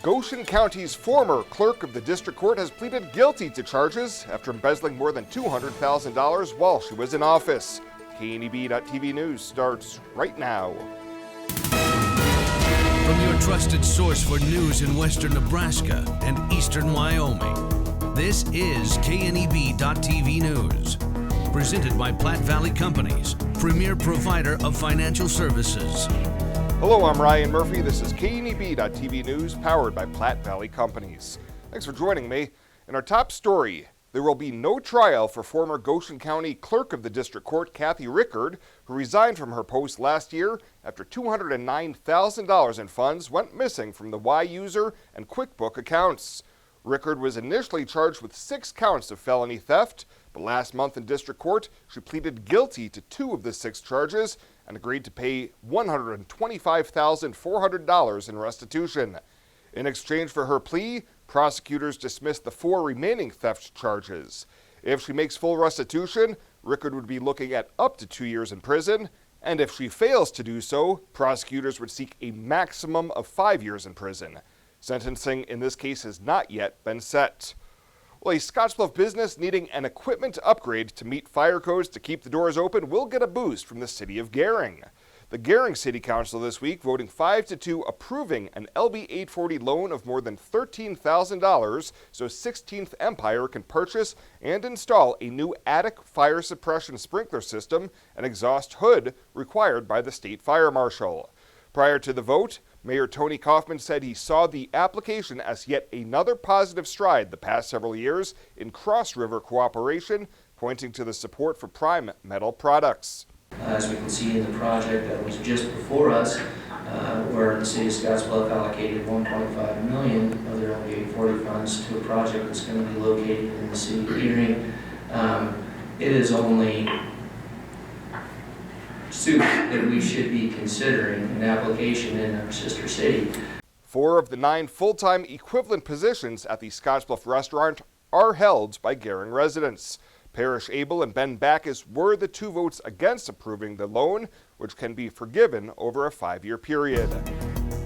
Goshen County's former clerk of the district court has pleaded guilty to charges after embezzling more than $200,000 while she was in office. KNEB.TV News starts right now. From your trusted source for news in western Nebraska and eastern Wyoming, this is KNEB.TV News. Presented by Platte Valley Companies, premier provider of financial services. Hello, I'm Ryan Murphy. This is KNEB.TV News, powered by Platte Valley Companies. Thanks for joining me. In our top story, there will be no trial for former Goshen County Clerk of the District Court, Kathy Rickard, who resigned from her post last year after $209,000 in funds went missing from the Y-User and QuickBook accounts. Rickard was initially charged with 6 counts of felony theft, but last month in district court, she pleaded guilty to 2 of the 6 charges and agreed to pay $125,400 in restitution. In exchange for her plea, prosecutors dismissed the 4 remaining theft charges. If she makes full restitution, Rickard would be looking at up to 2 years in prison, and if she fails to do so, prosecutors would seek a maximum of 5 years in prison. Sentencing in this case has not yet been set. Well, a Scottsbluff business needing an equipment upgrade to meet fire codes to keep the doors open will get a boost from the city of Gering. The Gering City Council this week voting 5-2 approving an LB 840 loan of more than $13,000 so 16th Empire can purchase and install a new attic fire suppression sprinkler system and exhaust hood required by the state fire marshal. Prior to the vote, Mayor Tony Kaufman said he saw the application as yet another positive stride the past several years in cross-river cooperation, pointing to the support for prime metal products. As we can see in the project that was just before us, where the city of Scottsbluff allocated $1.5 million of their LB 840 funds to a project that's going to be located in the city of Gering, it is only suit that we should be considering an application in our sister city. 4 of the 9 full-time equivalent positions at the Scottsbluff restaurant are held by Gering residents. Parrish Abel and Ben Backus were the 2 votes against approving the loan, which can be forgiven over a 5-year period.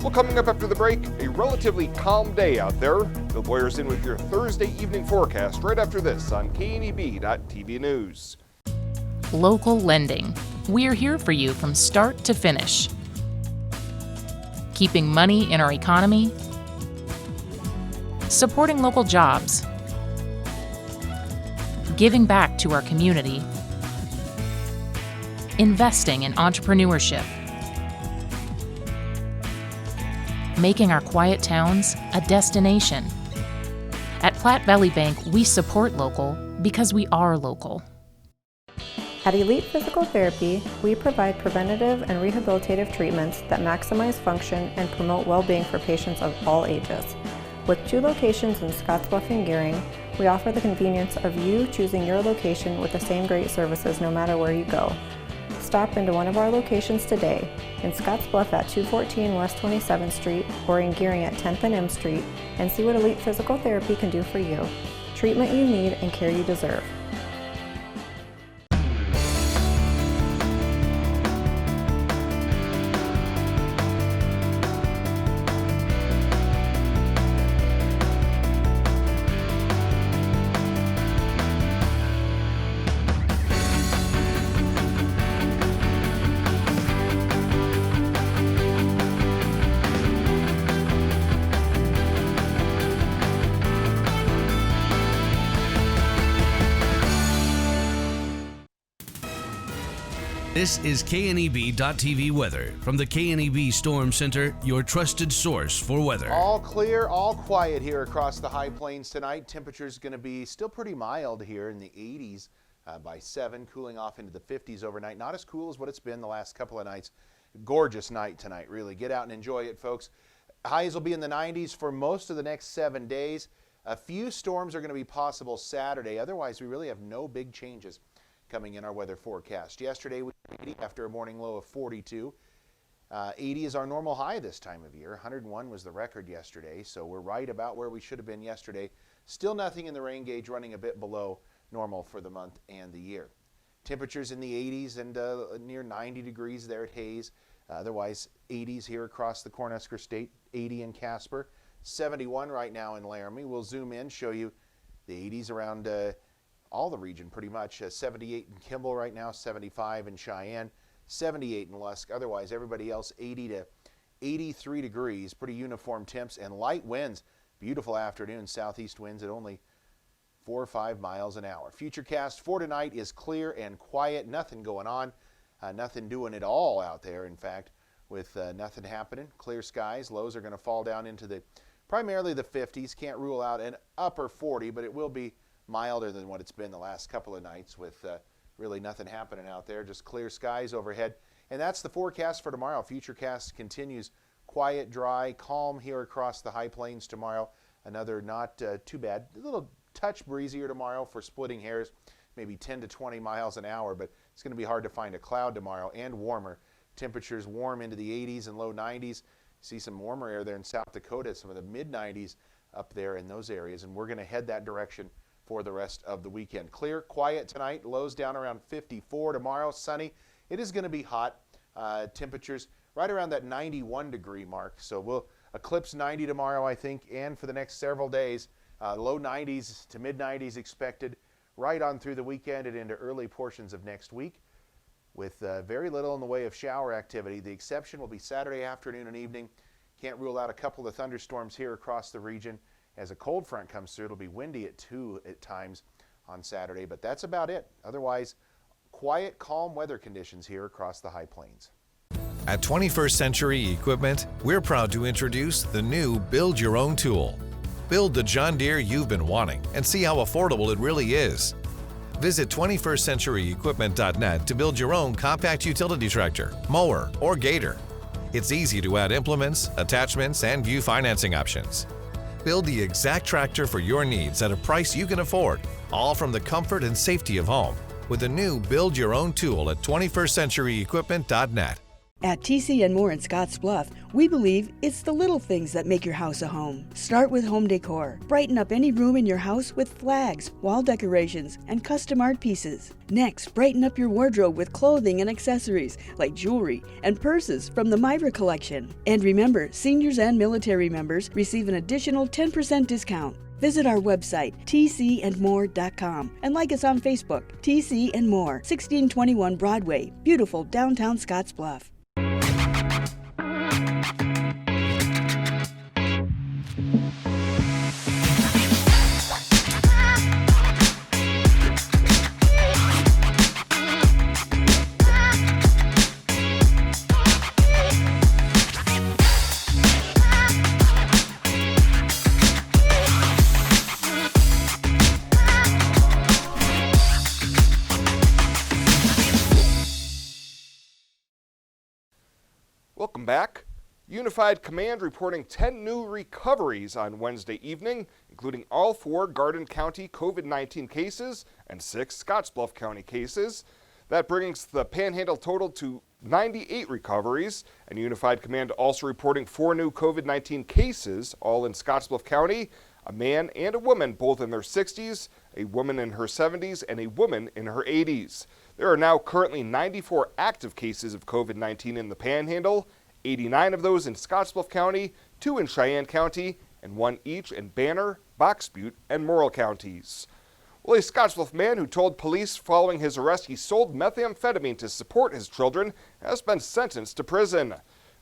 Well, coming up after the break, a relatively calm day out there. Bill Boyer's in with your Thursday evening forecast right after this on KNEB.TV News. Local lending. We're here for you from start to finish. Keeping money in our economy, supporting local jobs, giving back to our community, investing in entrepreneurship, making our quiet towns a destination. At Platte Valley Bank, we support local because we are local. At Elite Physical Therapy, we provide preventative and rehabilitative treatments that maximize function and promote well-being for patients of all ages. With 2 locations in Scottsbluff and Gering, we offer the convenience of you choosing your location with the same great services no matter where you go. Stop into one of our locations today, in Scottsbluff at 214 West 27th Street or in Gering at 10th and M Street, and see what Elite Physical Therapy can do for you. Treatment you need and care you deserve. This is KNEB.TV weather from the KNEB Storm Center, your trusted source for weather. All clear, all quiet here across the high plains tonight. Temperatures going to be still pretty mild here in the 80s by 7, cooling off into the 50s overnight. Not as cool as what it's been the last couple of nights. Gorgeous night tonight, really. Get out and enjoy it, folks. Highs will be in the 90s for most of the next 7 days. A few storms are going to be possible Saturday. Otherwise, we really have no big changes coming in our weather forecast. Yesterday we had 80 after a morning low of 42. 80 is our normal high this time of year. 101 was the record yesterday, so we're right about where we should have been yesterday. Still nothing in the rain gauge, running a bit below normal for the month and the year. Temperatures in the 80s and near 90 degrees there at Hayes. Otherwise 80s here across the Cornhusker State, 80 in Casper, 71 right now in Laramie. We'll zoom in, show you the 80s around all the region pretty much. 78 in Kimball right now, 75 in Cheyenne, 78 in Lusk. Otherwise, everybody else 80 to 83 degrees, pretty uniform temps and light winds. Beautiful afternoon, southeast winds at only 4 or 5 miles an hour. Futurecast for tonight is clear and quiet, nothing going on, nothing doing at all out there. In fact, with nothing happening, clear skies, lows are going to fall down into primarily the 50s. Can't rule out an upper 40, but it will be milder than what it's been the last couple of nights with really nothing happening out there, just clear skies overhead. And that's the forecast for tomorrow. Futurecast continues quiet, dry, calm here across the high plains tomorrow. Another not too bad, a little touch breezier tomorrow for splitting hairs, maybe 10 to 20 miles an hour, but it's going to be hard to find a cloud tomorrow, and warmer. Temperatures warm into the 80s and low 90s. See some warmer air there in South Dakota, some of the mid 90s up there in those areas, and we're going to head that direction for the rest of the weekend. Clear, quiet tonight, lows down around 54 tomorrow, sunny. It is going to be hot. Temperatures right around that 91 degree mark, so we'll eclipse 90 tomorrow, I think, and for the next several days. Low 90s to mid 90s expected right on through the weekend and into early portions of next week, with very little in the way of shower activity. The exception will be Saturday afternoon and evening. Can't rule out a couple of thunderstorms here across the region. As a cold front comes through, it'll be windy at 2 at times on Saturday, but that's about it. Otherwise, quiet, calm weather conditions here across the high plains. At 21st Century Equipment, we're proud to introduce the new Build Your Own tool. Build the John Deere you've been wanting and see how affordable it really is. Visit 21stcenturyequipment.net to build your own compact utility tractor, mower, or gator. It's easy to add implements, attachments, and view financing options. Build the exact tractor for your needs at a price you can afford, all from the comfort and safety of home, with the new Build Your Own tool at 21stcenturyequipment.net. At TC & More in Scottsbluff, we believe it's the little things that make your house a home. Start with home decor. Brighten up any room in your house with flags, wall decorations, and custom art pieces. Next, brighten up your wardrobe with clothing and accessories like jewelry and purses from the Myra collection. And remember, seniors and military members receive an additional 10% discount. Visit our website, tcandmore.com, and like us on Facebook, TC & More, 1621 Broadway, beautiful downtown Scottsbluff. Welcome back. Unified Command reporting 10 new recoveries on Wednesday evening, including all 4 Goshen County COVID-19 cases and 6 Scottsbluff County cases. That brings the Panhandle total to 98 recoveries, and Unified Command also reporting 4 new COVID-19 cases, all in Scottsbluff County, a man and a woman, both in their 60s, a woman in her 70s, and a woman in her 80s. There are now currently 94 active cases of COVID-19 in the Panhandle, 89 of those in Scottsbluff County, 2 in Cheyenne County, and 1 each in Banner, Box Butte, and Morrill counties. Well, a Scottsbluff man who told police following his arrest he sold methamphetamine to support his children has been sentenced to prison.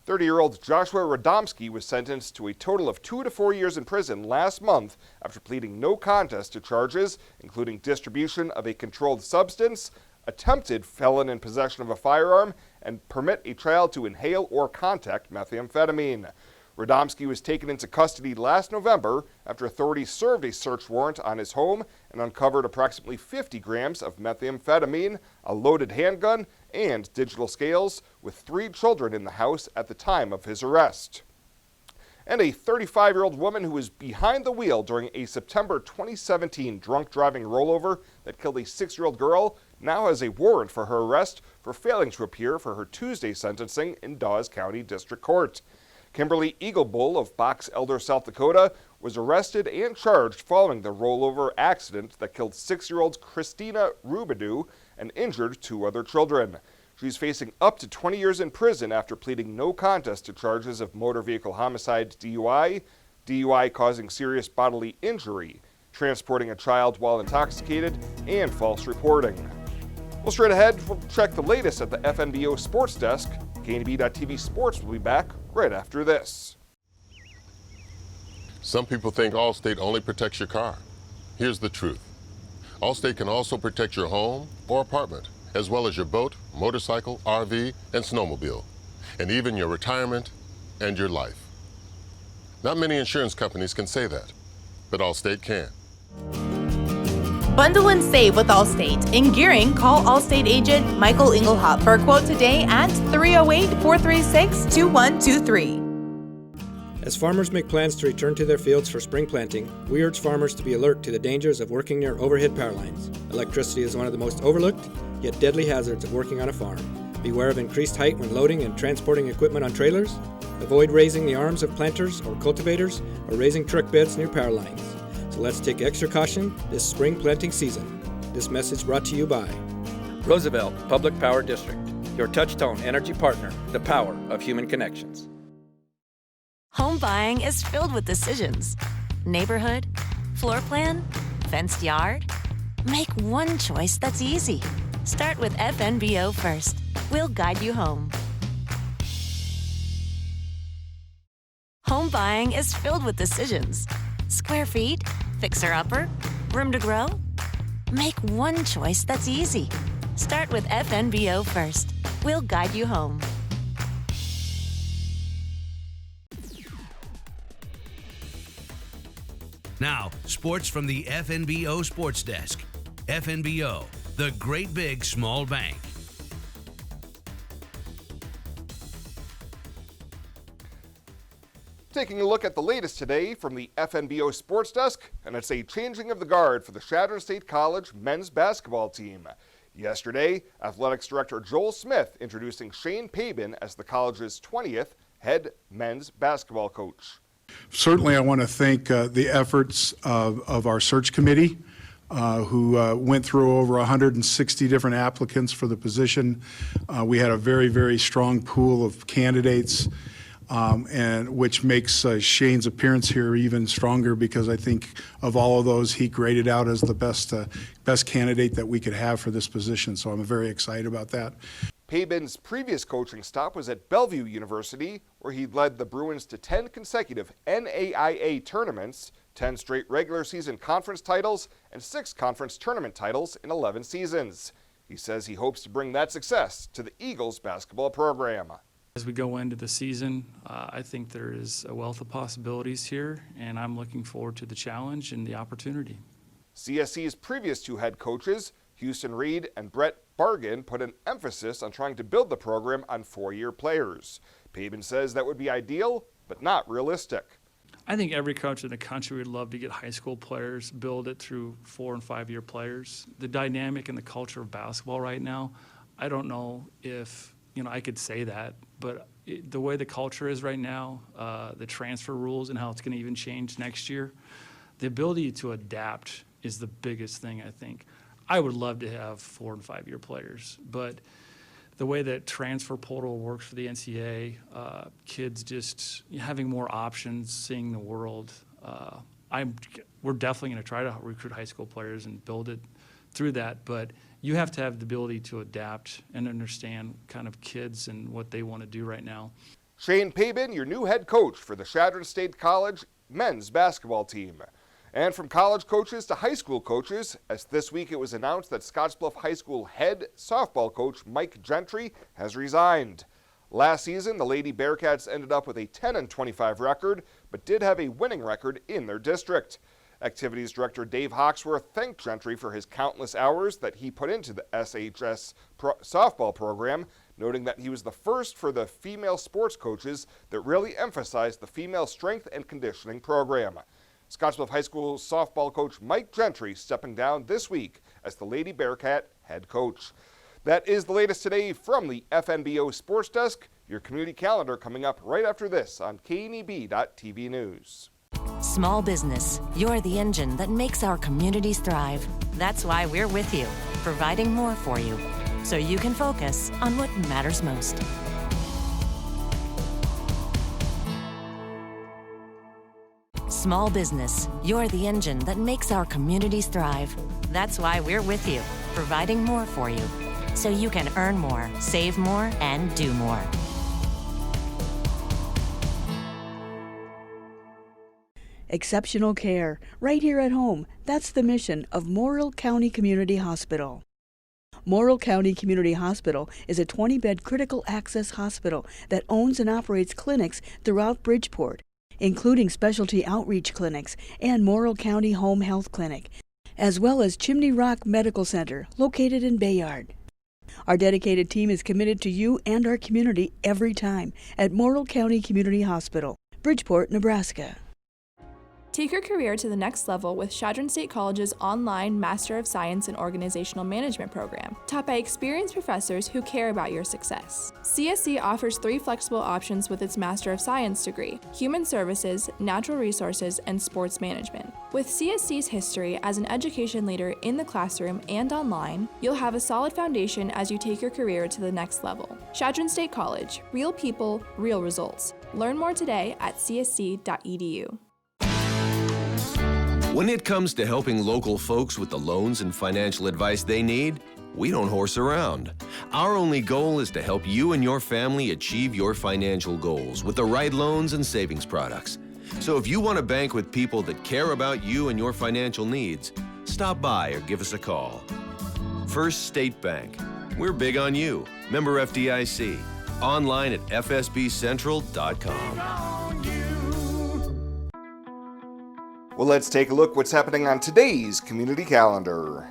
30-year-old Joshua Radomski was sentenced to a total of 2 to 4 years in prison last month after pleading no contest to charges, including distribution of a controlled substance, attempted felon in possession of a firearm, and permit a child to inhale or contact methamphetamine. Radomski was taken into custody last November after authorities served a search warrant on his home and uncovered approximately 50 grams of methamphetamine, a loaded handgun, and digital scales, with 3 children in the house at the time of his arrest. And a 35-year-old woman who was behind the wheel during a September 2017 drunk driving rollover that killed a 6-year-old girl now has a warrant for her arrest for failing to appear for her Tuesday sentencing in Dawes County District Court. Kimberly Eaglebull of Box Elder, South Dakota, was arrested and charged following the rollover accident that killed 6-year-old Christina Rubidoux and injured 2 other children. She's facing up to 20 years in prison after pleading no contest to charges of motor vehicle homicide, DUI, DUI causing serious bodily injury, transporting a child while intoxicated, and false reporting. Well, straight ahead, we'll check the latest at the FNBO Sports Desk. KNB.TV Sports will be back right after this. Some people think Allstate only protects your car. Here's the truth. Allstate can also protect your home or apartment, as well as your boat, motorcycle, RV, and snowmobile, and even your retirement and your life. Not many insurance companies can say that, but Allstate can. Bundle and save with Allstate. In Gering, call Allstate agent Michael Engelhop for a quote today at 308-436-2123. As farmers make plans to return to their fields for spring planting, we urge farmers to be alert to the dangers of working near overhead power lines. Electricity is one of the most overlooked, yet deadly hazards of working on a farm. Beware of increased height when loading and transporting equipment on trailers. Avoid raising the arms of planters or cultivators or raising truck beds near power lines. So let's take extra caution this spring planting season. This message brought to you by Roosevelt Public Power District, your touch-tone energy partner, the power of human connections. Home buying is filled with decisions. Neighborhood, floor plan, fenced yard. Make one choice that's easy. Start with FNBO first. We'll guide you home. Home buying is filled with decisions. Square feet, fixer-upper, room to grow. Make one choice that's easy. Start with FNBO first. We'll guide you home. Now, sports from the FNBO Sports Desk. FNBO, the great big small bank. Taking a look at the latest today from the FNBO Sports Desk, and it's a changing of the guard for the Chadron State College men's basketball team. Yesterday, Athletics Director Joel Smith introducing Shane Pabin as the college's 20th head men's basketball coach. Certainly, I want to thank the efforts of our search committee, who went through over 160 different applicants for the position. We had a very, very strong pool of candidates, and which makes Shane's appearance here even stronger, because I think of all of those, he graded out as the best candidate that we could have for this position. So I'm very excited about that. Pabin's previous coaching stop was at Bellevue University, where he led the Bruins to 10 consecutive NAIA tournaments, 10 straight regular season conference titles, and 6 conference tournament titles in 11 seasons. He says he hopes to bring that success to the Eagles basketball program. As we go into the season, I think there is a wealth of possibilities here, and I'm looking forward to the challenge and the opportunity. CSC's previous 2 head coaches, Houston Reed and Brett Bargan, put an emphasis on trying to build the program on 4-year players. Pabin says that would be ideal, but not realistic. I think every coach in the country would love to get high school players, build it through 4- and 5-year players. The dynamic and the culture of basketball right now, I don't know if I could say that, but the way the culture is right now, the transfer rules and how it's going to even change next year, the ability to adapt is the biggest thing, I think. I would love to have 4- and 5-year players, but the way that transfer portal works for the NCAA, kids just having more options, seeing the world, we're definitely going to try to recruit high school players and build it through that, but you have to have the ability to adapt and understand kind of kids and what they want to do right now. Shane Pabin, your new head coach for the Chadron State College men's basketball team. And from college coaches to high school coaches, as this week it was announced that Scottsbluff High School head softball coach Mike Gentry has resigned. Last season, the Lady Bearcats ended up with a 10-25 record, but did have a winning record in their district. Activities Director Dave Hawksworth thanked Gentry for his countless hours that he put into the SHS softball program, noting that he was the first for the female sports coaches that really emphasized the female strength and conditioning program. Scottsbluff High School softball coach Mike Gentry stepping down this week as the Lady Bearcat head coach. That is the latest today from the FNBO Sports Desk. Your community calendar coming up right after this on KNEB.TV News. Small business, you're the engine that makes our communities thrive. That's why we're with you, providing more for you, so you can focus on what matters most. Small business, you're the engine that makes our communities thrive. That's why we're with you, providing more for you, so you can earn more, save more, and do more. Exceptional care, right here at home. That's the mission of Morrill County Community Hospital. Morrill County Community Hospital is a 20-bed critical access hospital that owns and operates clinics throughout Bridgeport, including specialty outreach clinics and Morrill County Home Health Clinic, as well as Chimney Rock Medical Center, located in Bayard. Our dedicated team is committed to you and our community every time at Morrill County Community Hospital, Bridgeport, Nebraska. Take your career to the next level with Chadron State College's online Master of Science in Organizational Management program, taught by experienced professors who care about your success. CSC offers 3 flexible options with its Master of Science degree: Human Services, Natural Resources, and Sports Management. With CSC's history as an education leader in the classroom and online, you'll have a solid foundation as you take your career to the next level. Chadron State College, real people, real results. Learn more today at csc.edu. When it comes to helping local folks with the loans and financial advice they need, we don't horse around. Our only goal is to help you and your family achieve your financial goals with the right loans and savings products. So if you want to bank with people that care about you and your financial needs, stop by or give us a call. First State Bank. We're big on you. Member FDIC. Online at fsbcentral.com. Well, let's take a look what's happening on today's community calendar.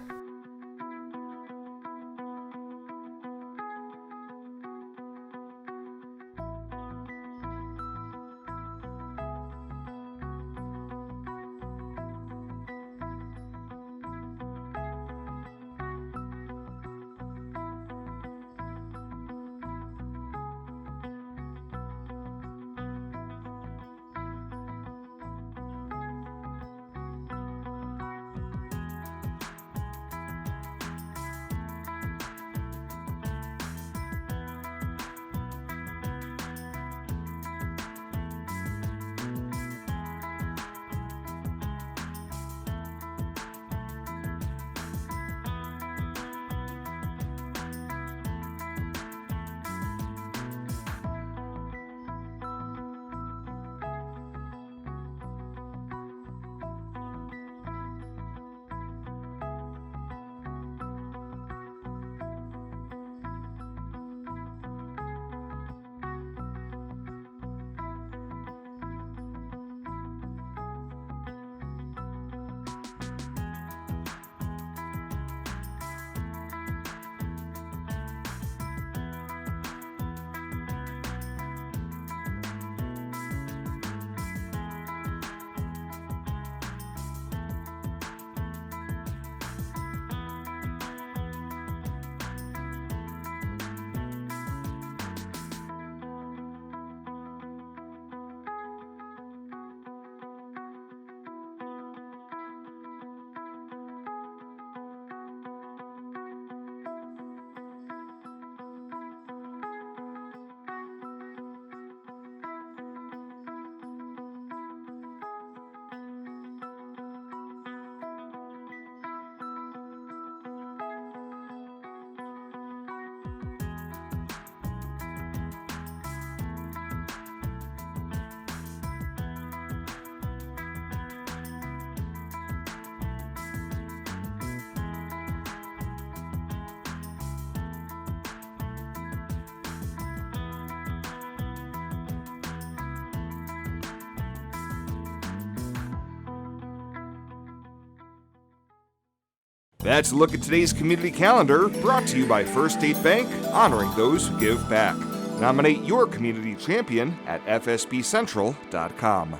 That's a look at today's community calendar, brought to you by First State Bank, honoring those who give back. Nominate your community champion at fsbcentral.com.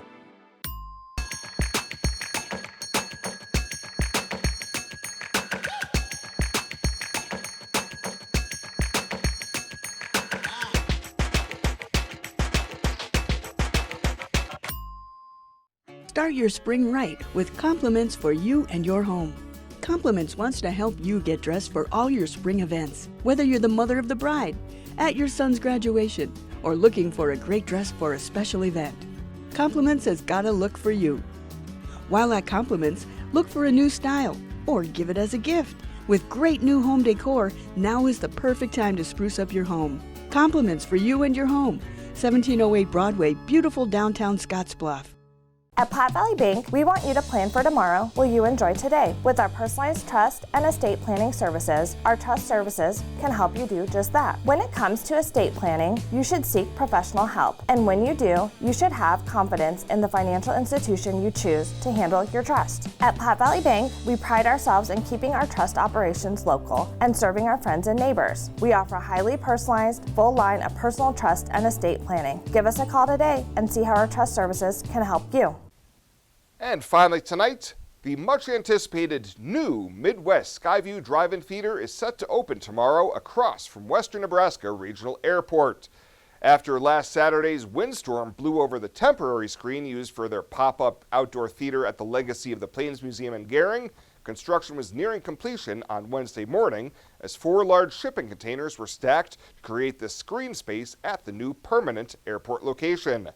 Start your spring right with compliments for you and your home. Compliments wants to help you get dressed for all your spring events, whether you're the mother of the bride, at your son's graduation, or looking for a great dress for a special event. Compliments has got a look for you. While at Compliments, look for a new style or give it as a gift. With great new home decor, now is the perfect time to spruce up your home. Compliments for you and your home. 1708 Broadway, beautiful downtown Scottsbluff. At Platte Valley Bank, we want you to plan for tomorrow while you enjoy today. With our personalized trust and estate planning services, our trust services can help you do just that. When it comes to estate planning, you should seek professional help. And when you do, you should have confidence in the financial institution you choose to handle your trust. At Platte Valley Bank, we pride ourselves in keeping our trust operations local and serving our friends and neighbors. We offer highly personalized, full line of personal trust and estate planning. Give us a call today and see how our trust services can help you. And finally tonight, the much anticipated new Midwest SkyView Drive-In Theater is set to open tomorrow across from Western Nebraska Regional Airport. After last Saturday's windstorm blew over the temporary screen used for their pop-up outdoor theater at the Legacy of the Plains Museum in Gering, construction was nearing completion on Wednesday morning as 4 large shipping containers were stacked to create this screen space at the new permanent airport location.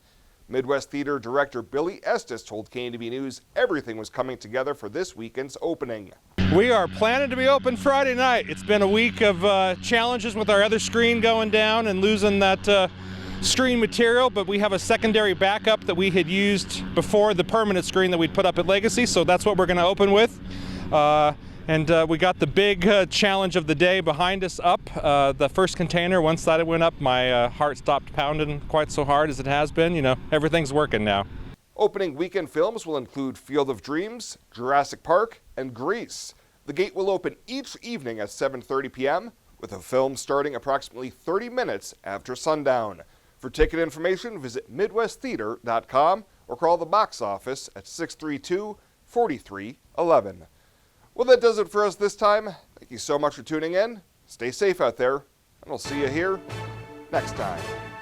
Midwest Theater Director Billy Estes told KNB News everything was coming together for this weekend's opening. We are planning to be open Friday night. It's been a week of challenges with our other screen going down and losing that screen material, but we have a secondary backup that we had used before the permanent screen that we'd put up at Legacy, so that's what we're going to open with. And we got the big challenge of the day behind us up. The first container, once that went up, my heart stopped pounding quite so hard as it has been. You know, everything's working now. Opening weekend films will include Field of Dreams, Jurassic Park, and Grease. The gate will open each evening at 7:30 p.m., with a film starting approximately 30 minutes after sundown. For ticket information, visit MidwestTheater.com or call the box office at 632-4311. Well, that does it for us this time. Thank you so much for tuning in. Stay safe out there, and we'll see you here next time.